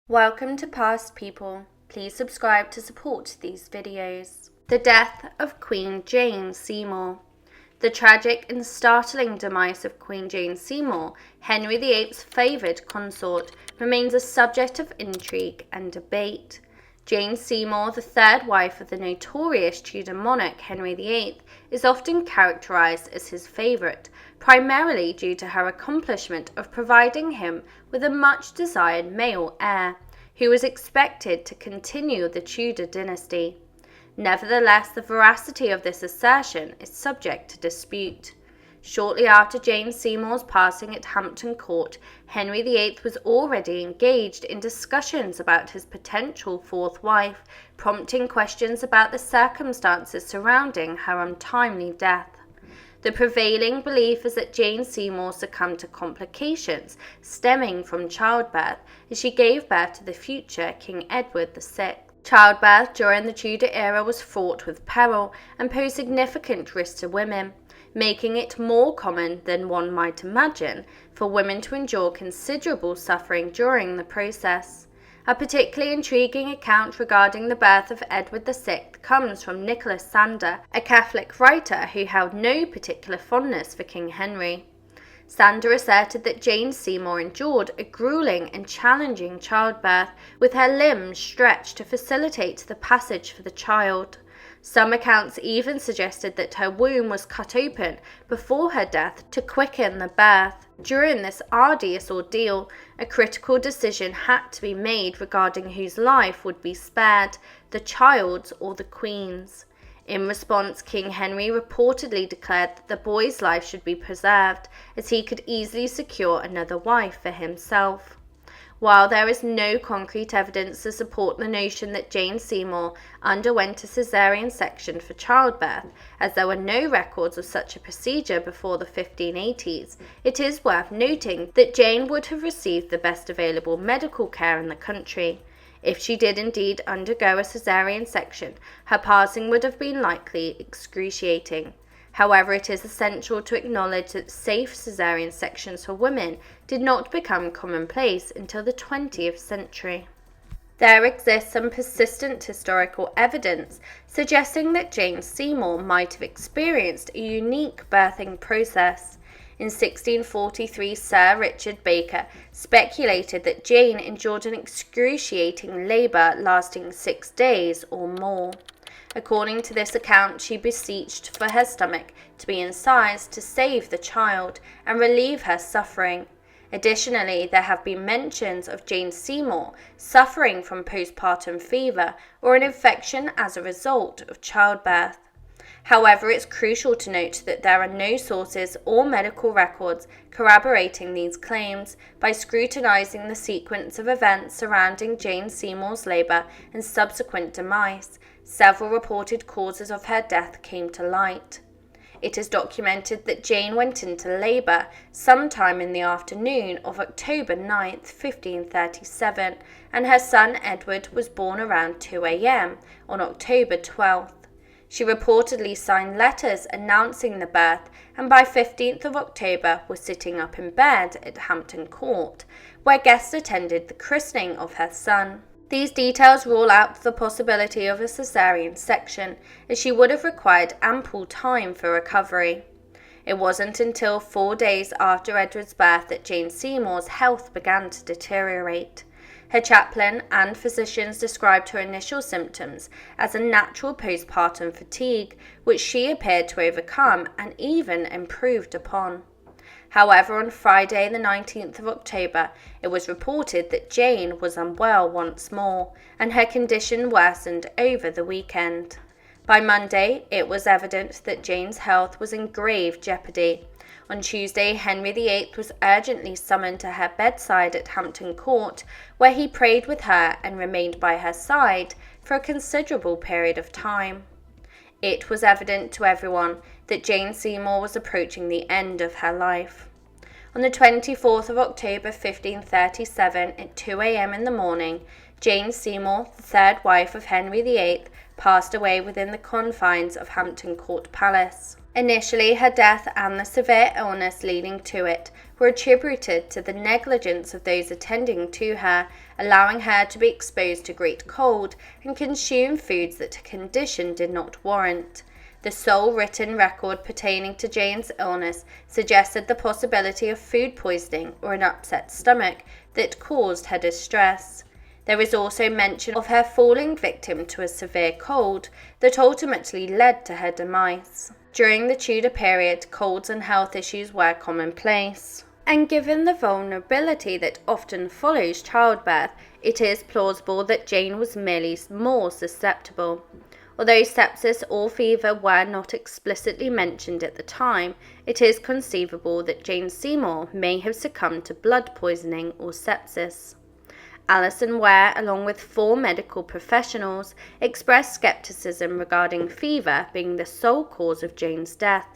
Welcome to Past People. Please subscribe to support these videos. The death of Queen Jane Seymour. The tragic and startling demise of Queen Jane Seymour, Henry VIII's favoured consort, remains a subject of intrigue and debate. Jane Seymour, the third wife of the notorious Tudor monarch Henry VIII, is often characterized as his favourite, primarily due to her accomplishment of providing him with a much-desired male heir, who was expected to continue the Tudor dynasty. Nevertheless, the veracity of this assertion is subject to dispute. Shortly after Jane Seymour's passing at Hampton Court, Henry VIII was already engaged in discussions about his potential fourth wife, prompting questions about the circumstances surrounding her untimely death. The prevailing belief is that Jane Seymour succumbed to complications stemming from childbirth as she gave birth to the future King Edward VI. Childbirth during the Tudor era was fraught with peril and posed significant risks to women, making it more common than one might imagine for women to endure considerable suffering during the process. A particularly intriguing account regarding the birth of Edward VI comes from Nicholas Sander, a Catholic writer who held no particular fondness for King Henry. Sander asserted that Jane Seymour endured a grueling and challenging childbirth, with her limbs stretched to facilitate the passage for the child. Some accounts even suggested that her womb was cut open before her death to quicken the birth. During this arduous ordeal, a critical decision had to be made regarding whose life would be spared, the child's or the Queen's. In response, King Henry reportedly declared that the boy's life should be preserved, as he could easily secure another wife for himself. While there is no concrete evidence to support the notion that Jane Seymour underwent a caesarean section for childbirth, as there were no records of such a procedure before the 1580s, it is worth noting that Jane would have received the best available medical care in the country. If she did indeed undergo a caesarean section, her passing would have been likely excruciating. However, it is essential to acknowledge that safe caesarean sections for women did not become commonplace until the 20th century. There exists some persistent historical evidence suggesting that Jane Seymour might have experienced a unique birthing process. In 1643, Sir Richard Baker speculated that Jane endured an excruciating labour lasting 6 days or more. According to this account, she beseeched for her stomach to be incised to save the child and relieve her suffering. Additionally, there have been mentions of Jane Seymour suffering from postpartum fever or an infection as a result of childbirth. However, it's crucial to note that there are no sources or medical records corroborating these claims. By scrutinizing the sequence of events surrounding Jane Seymour's labour and subsequent demise, several reported causes of her death came to light. It is documented that Jane went into labour sometime in the afternoon of October 9, 1537, and her son Edward was born around 2 a.m. on October 12th. She reportedly signed letters announcing the birth, and by 15th of October was sitting up in bed at Hampton Court, where guests attended the christening of her son. These details rule out the possibility of a caesarean section, as she would have required ample time for recovery. It wasn't until 4 days after Edward's birth that Jane Seymour's health began to deteriorate. Her chaplain and physicians described her initial symptoms as a natural postpartum fatigue, which she appeared to overcome and even improved upon. However, on Friday the 19th of October, it was reported that Jane was unwell once more, and her condition worsened over the weekend. By Monday, it was evident that Jane's health was in grave jeopardy. On Tuesday, Henry VIII was urgently summoned to her bedside at Hampton Court, where he prayed with her and remained by her side for a considerable period of time. It was evident to everyone that Jane Seymour was approaching the end of her life. On the 24th of October 1537, at 2 a.m. in the morning, Jane Seymour, the third wife of Henry VIII, passed away within the confines of Hampton Court Palace. Initially, her death and the severe illness leading to it were attributed to the negligence of those attending to her, allowing her to be exposed to great cold and consume foods that her condition did not warrant. The sole written record pertaining to Jane's illness suggested the possibility of food poisoning or an upset stomach that caused her distress. There is also mention of her falling victim to a severe cold that ultimately led to her demise. During the Tudor period, colds and health issues were commonplace. And given the vulnerability that often follows childbirth, it is plausible that Jane was merely more susceptible. Although sepsis or fever were not explicitly mentioned at the time, it is conceivable that Jane Seymour may have succumbed to blood poisoning or sepsis. Alison Ware, along with 4 medical professionals, expressed skepticism regarding fever being the sole cause of Jane's death.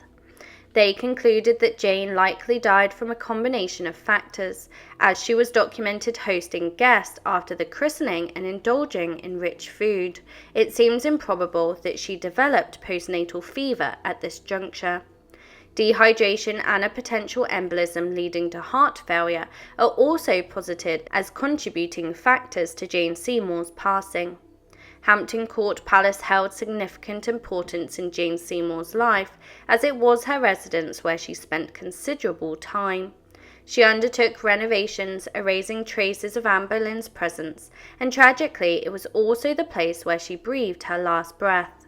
They concluded that Jane likely died from a combination of factors, as she was documented hosting guests after the christening and indulging in rich food. It seems improbable that she developed postnatal fever at this juncture. Dehydration and a potential embolism leading to heart failure are also posited as contributing factors to Jane Seymour's passing. Hampton Court Palace held significant importance in Jane Seymour's life, as it was her residence where she spent considerable time. She undertook renovations, erasing traces of Anne Boleyn's presence, and tragically it was also the place where she breathed her last breath.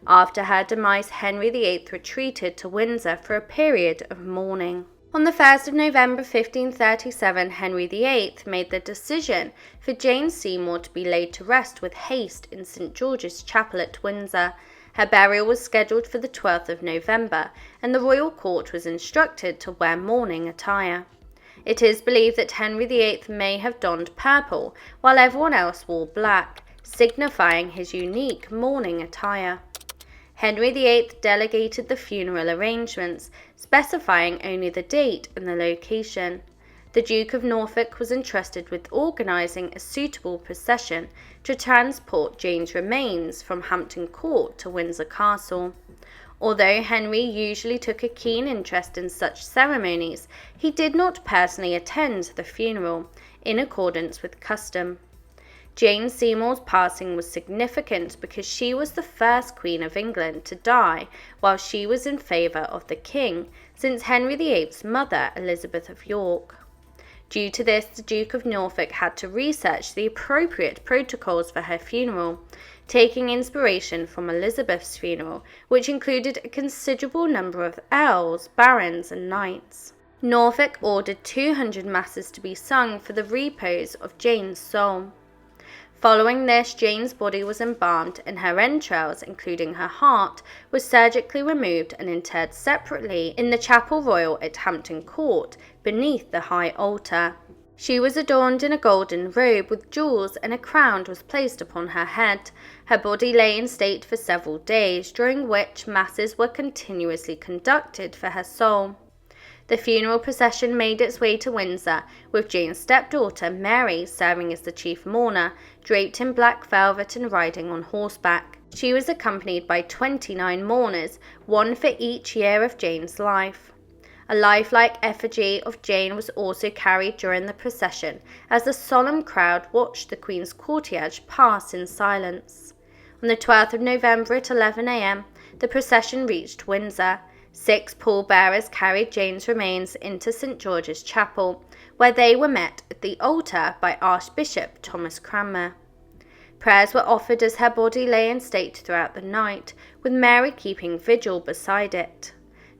After her demise, Henry VIII retreated to Windsor for a period of mourning. On the 1st of November 1537, Henry VIII made the decision for Jane Seymour to be laid to rest with haste in St. George's Chapel at Windsor. Her burial was scheduled for the 12th of November, and the royal court was instructed to wear mourning attire. It is believed that Henry VIII may have donned purple, while everyone else wore black, signifying his unique mourning attire. Henry VIII delegated the funeral arrangements, specifying only the date and the location. The Duke of Norfolk was entrusted with organising a suitable procession to transport Jane's remains from Hampton Court to Windsor Castle. Although Henry usually took a keen interest in such ceremonies, he did not personally attend the funeral, in accordance with custom. Jane Seymour's passing was significant because she was the first Queen of England to die while she was in favour of the King since Henry VIII's mother, Elizabeth of York. Due to this, the Duke of Norfolk had to research the appropriate protocols for her funeral, taking inspiration from Elizabeth's funeral, which included a considerable number of earls, barons and knights. Norfolk ordered 200 masses to be sung for the repose of Jane's soul. Following this, Jane's body was embalmed and her entrails, including her heart, were surgically removed and interred separately in the Chapel Royal at Hampton Court, beneath the high altar. She was adorned in a golden robe with jewels, and a crown was placed upon her head. Her body lay in state for several days, during which masses were continuously conducted for her soul. The funeral procession made its way to Windsor, with Jane's stepdaughter Mary serving as the chief mourner, draped in black velvet and riding on horseback. She was accompanied by 29 mourners, one for each year of Jane's life. A lifelike effigy of Jane was also carried during the procession, as the solemn crowd watched the Queen's cortege pass in silence. On the 12th of November at 11 a.m., the procession reached Windsor. 6 pallbearers carried Jane's remains into St. George's Chapel, where they were met at the altar by Archbishop Thomas Cranmer. Prayers were offered as her body lay in state throughout the night, with Mary keeping vigil beside it.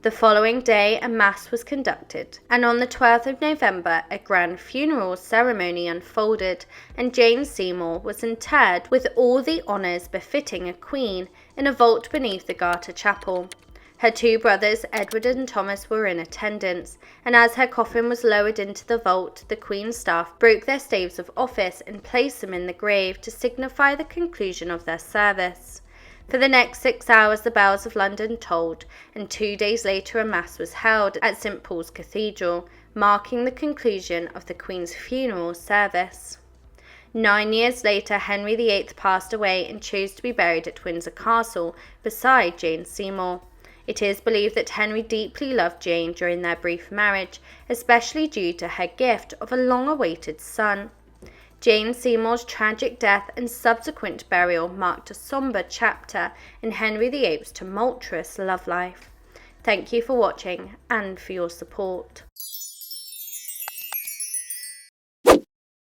The following day, a mass was conducted, and on the 12th of November, a grand funeral ceremony unfolded, and Jane Seymour was interred with all the honours befitting a queen in a vault beneath the Garter Chapel. Her 2 brothers, Edward and Thomas, were in attendance, and as her coffin was lowered into the vault, the Queen's staff broke their staves of office and placed them in the grave to signify the conclusion of their service. For the next 6 hours the bells of London tolled, and 2 days later a mass was held at St. Paul's Cathedral, marking the conclusion of the Queen's funeral service. 9 years later, Henry VIII passed away and chose to be buried at Windsor Castle beside Jane Seymour. It is believed that Henry deeply loved Jane during their brief marriage, especially due to her gift of a long-awaited son. Jane Seymour's tragic death and subsequent burial marked a somber chapter in Henry VIII's tumultuous love life. Thank you for watching and for your support.